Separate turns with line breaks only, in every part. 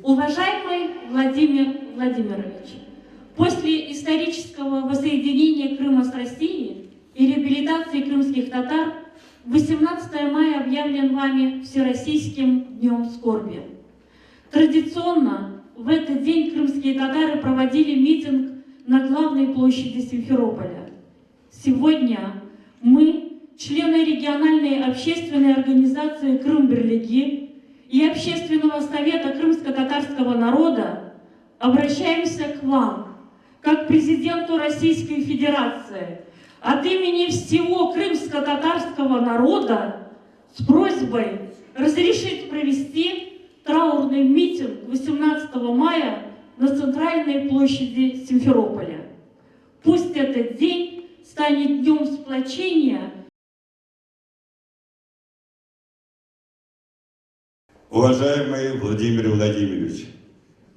Уважаемый Владимир Владимирович, после исторического воссоединения Крыма с Россией и реабилитации крымских татар 18 мая объявлен вами Всероссийским днем скорби. Традиционно в этот день крымские татары проводили митинг на главной площади Симферополя. Сегодня мы, члены региональной общественной организации «Крым-Бирлиги» и Общественного совета крымско-татарского народа, обращаемся к вам, как президенту Российской Федерации, от имени всего крымско-татарского народа с просьбой разрешить провести траурный митинг 18 мая на центральной площади Симферополя. Пусть этот день станет днем сплочения.
Уважаемый Владимир Владимирович,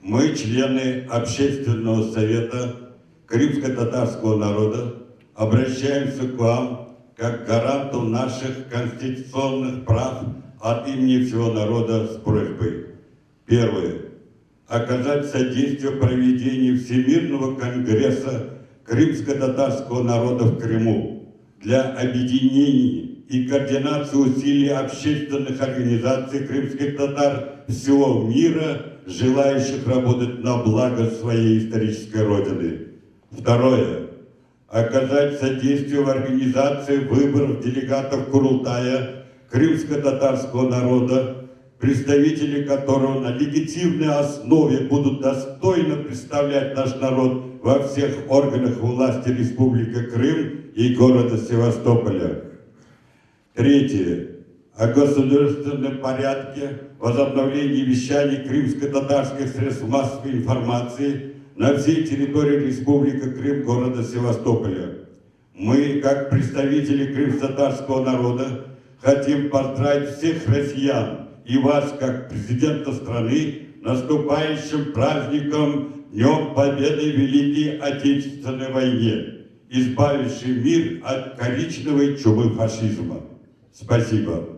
мы, члены Общественного совета крымско-татарского народа, обращаемся к вам как к гаранту наших конституционных прав от имени всего народа с просьбой. Первое. Оказать содействие в проведении Всемирного конгресса крымско-татарского народа в Крыму для объединения и координации усилий общественных организаций крымских татар всего мира, желающих работать на благо своей исторической родины. Второе. Оказать содействие в организации выборов делегатов Курултая крымско-татарского народа, представители которого на легитимной основе будут достойно представлять наш народ во всех органах власти Республики Крым и города Севастополя. Третье. О государственном порядке возобновления вещания крымско-татарских средств массовой информации на всей территории Республики Крым, города Севастополя. Мы, как представители крымско-татарского народа, хотим поздравить всех россиян и вас, как президента страны, наступающим праздником Днем Победы в Великой Отечественной войне, избавивший мир от коричневой чумы фашизма. Спасибо.